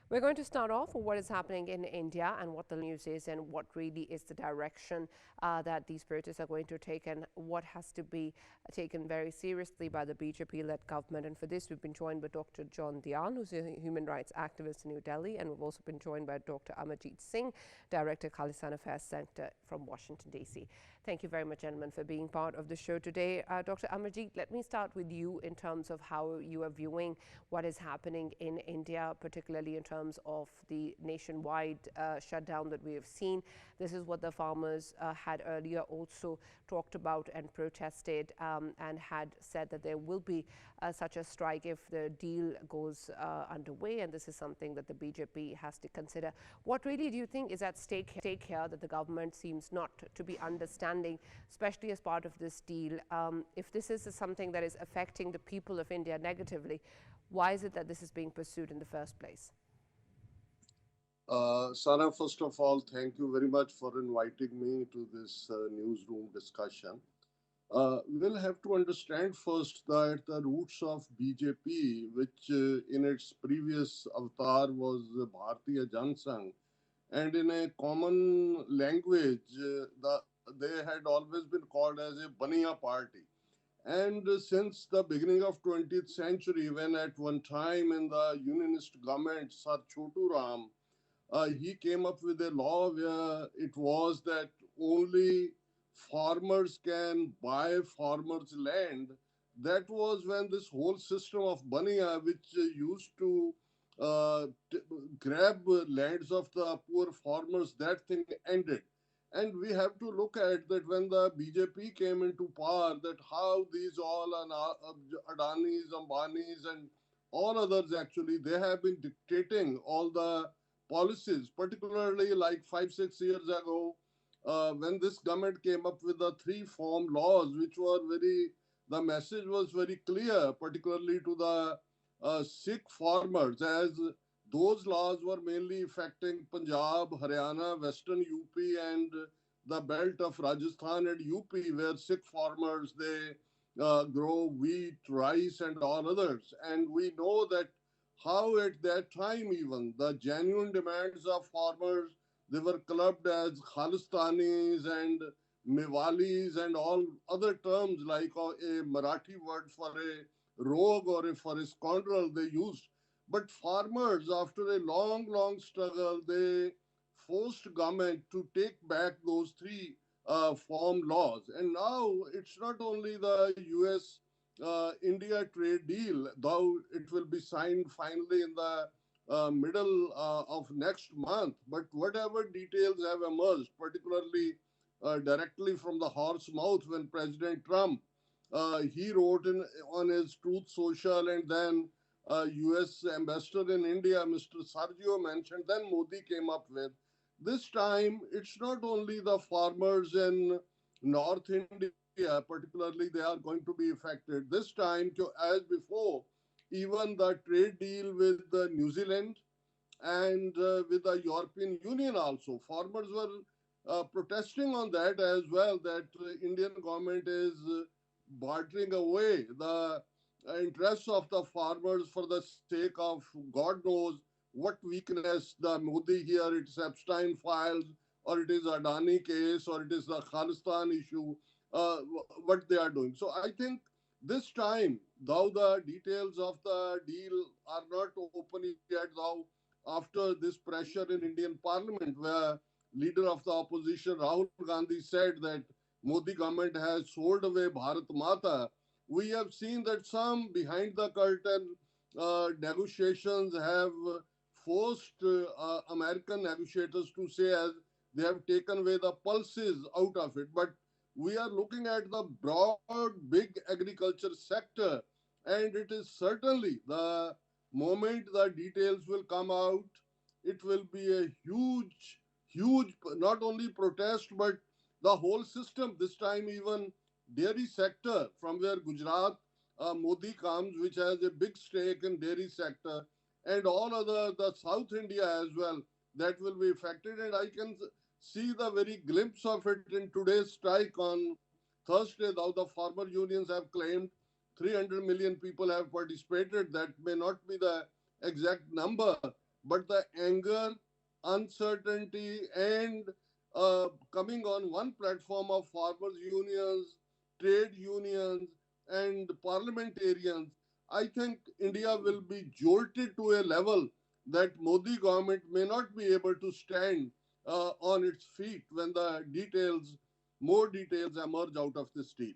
We're going to start off with what is happening in India and what the news is and what really is the direction that these protests are going to take and what has to be taken very seriously by the BJP-led government. And for this, we've been joined by Dr. John Dyan, who's a human rights activist in New Delhi, and we've also been joined by Dr. Amarjeet Singh, Director, Khalistan Affairs Center from Washington, D.C. Thank you very much, gentlemen, for being part of the show today. Dr. Amarjeet, let me start with you in terms of how you are viewing what is happening in India, particularly in terms of the nationwide shutdown that we have seen. This is what the farmers had earlier also talked about and protested and had said that there will be such a strike if the deal goes underway, and this is something that the BJP has to consider. What really do you think is at stake here that the government seems not to be understanding, especially as part of this deal? If this is something that is affecting the people of India negatively, why is it that this is being pursued in the first place? Sarah, first of all, thank you very much for inviting me to this newsroom discussion. We'll have to understand first that the roots of BJP, which in its previous avatar was Bharatiya Jansangh, and in a common language, they had always been called as a Baniya party. And since the beginning of 20th century, when at one time in the unionist government, Sir Chotu Ram, he came up with a law where it was that only farmers can buy farmers' land. That was when this whole system of Baniya, which used to uh, t- grab lands of the poor farmers, that thing ended. And we have to look at that when the BJP came into power, that how these all Adanis, Ambanis, and all others actually, they have been dictating all the policies, particularly like 5, 6 years ago, when this government came up with the three farm laws, which were the message was very clear, particularly to the Sikh farmers, as those laws were mainly affecting Punjab, Haryana, Western UP, and the belt of Rajasthan and UP, where Sikh farmers they grow wheat, rice, and all others. And we know that how at that time even the genuine demands of farmers they were clubbed as Khalistanis and Mewalis and all other terms like a Marathi word for a rogue or for a scoundrel they used. But farmers, after a long, long struggle, they forced government to take back those three farm laws. And now it's not only the US India trade deal, though it will be signed finally in the middle of next month. But whatever details have emerged, particularly directly from the horse mouth when President Trump he wrote on his Truth Social, and then US ambassador in India, Mr. Sergio mentioned, then Modi came up with. This time, it's not only the farmers in North India, particularly, they are going to be affected. This time, as before, even the trade deal with New Zealand and with the European Union also. Farmers were protesting on that as well, that Indian government is bartering away the interests of the farmers for the sake of God knows what weakness the Modi here, it's Epstein files, or it is Adani case, or it is the Khalistan issue, what they are doing. So I think this time, though the details of the deal are not open yet, though after this pressure in Indian Parliament, where leader of the opposition Rahul Gandhi said that Modi government has sold away Bharat Mata, we have seen that some behind the curtain negotiations have forced American negotiators to say as they have taken away the pulses out of it. But we are looking at the broad, big agriculture sector, and it is certainly the moment the details will come out, it will be a huge, huge, not only protest, but the whole system. This time, even dairy sector, from where Gujarat Modi comes, which has a big stake in dairy sector, and all other the South India as well, that will be affected. And I can see the very glimpse of it in today's strike on Thursday. Now the farmer unions have claimed 300 million people have participated. That may not be the exact number, but the anger, uncertainty, and coming on one platform of farmers' unions, trade unions, and parliamentarians, I think India will be jolted to a level that Modi government may not be able to stand on its feet when the details, more details emerge out of this deal.